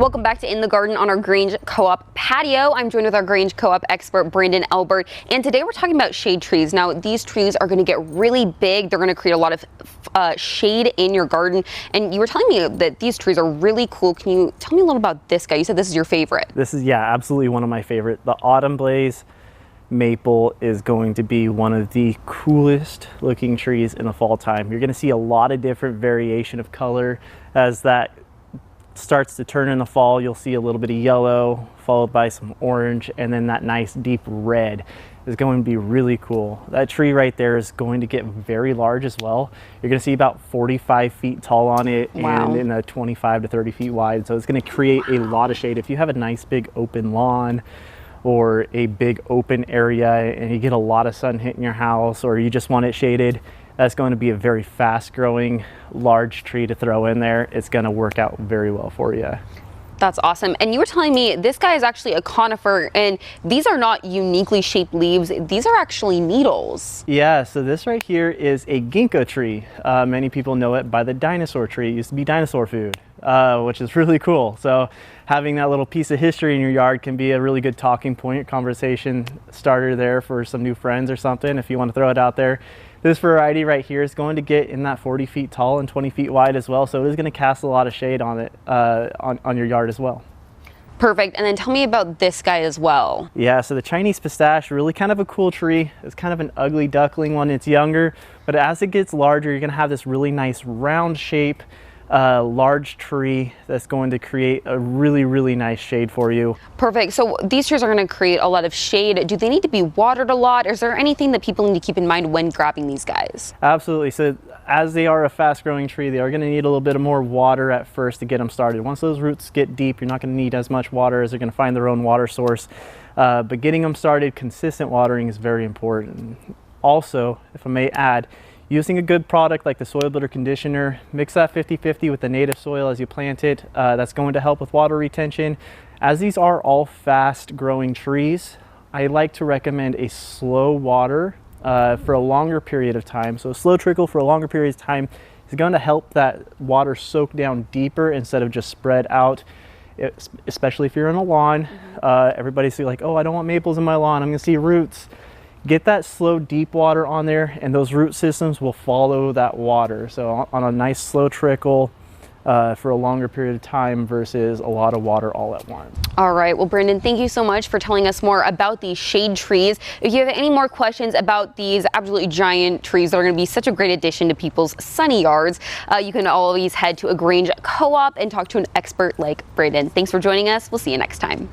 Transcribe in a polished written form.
Welcome back to In the Garden on our Grange Co-op patio. I'm joined with our Grange Co-op expert, Brandon Elbert, and today we're talking about shade trees. Now, these trees are going to get really big. They're going to create a lot of shade in your garden, and you were telling me that these trees are really cool. Can you tell me a little about this guy? You said this is your favorite. This is, yeah, absolutely one of my favorite. The Autumn Blaze maple is going to be one of the coolest looking trees in the fall time. You're going to see a lot of different variation of color as that starts to turn in the fall. You'll see a little bit of yellow followed by some orange, and then that nice deep red is going to be really cool. That tree right there is going to get very large as well. You're going to see about 45 feet tall on it. Wow. And in a 25 to 30 feet wide. So it's going to create a lot of shade. If you have a nice big open lawn or a big open area and you get a lot of sun hitting your house, or you just want it shaded, that's going to be a very fast growing large tree to throw in there. It's going to work out very well for you. That's awesome. And you were telling me this guy is actually a conifer, and these are not uniquely shaped leaves. These are actually needles. Yeah, so this right here is a ginkgo tree. Many people know it by the dinosaur tree. It used to be dinosaur food, which is really cool. So having that little piece of history in your yard can be a really good talking point, conversation starter there for some new friends or something if you want to throw it out there. This variety right here is going to get in that 40 feet tall and 20 feet wide as well, so it is going to cast a lot of shade on it, on your yard as well. Perfect. And then tell me about this guy as well. Yeah, so the Chinese pistache, really kind of a cool tree. It's kind of an ugly duckling when it's younger, but as it gets larger, you're going to have this really nice round shape, large tree that's going to create a really nice shade for you. Perfect. So these trees are going to create a lot of shade. Do they need to be watered a lot? Is there anything that people need to keep in mind when grabbing these guys? Absolutely. So as they are a fast growing tree, they are going to need a little bit of more water at first to get them started. Once those roots get deep, you're not going to need as much water, as they're going to find their own water source. But getting them started, consistent watering is very important. Also, if I may add, using a good product like the soil builder conditioner, mix that 50-50 with the native soil as you plant it. That's going to help with water retention. As these are all fast growing trees, I like to recommend a slow water for a longer period of time. So a slow trickle for a longer period of time is going to help that water soak down deeper instead of just spread out. Especially if you're in a lawn, everybody's like, oh, I don't want maples in my lawn, I'm gonna see roots. Get that slow deep water on there, and those root systems will follow that water. So on a nice slow trickle for a longer period of time versus a lot of water all at once. All right, well, Brandon, thank you so much for telling us more about these shade trees. If you have any more questions about these absolutely giant trees that are going to be such a great addition to people's sunny yards, you can always head to a Grange Co-op and talk to an expert like Brandon. Thanks for joining us. We'll see you next time.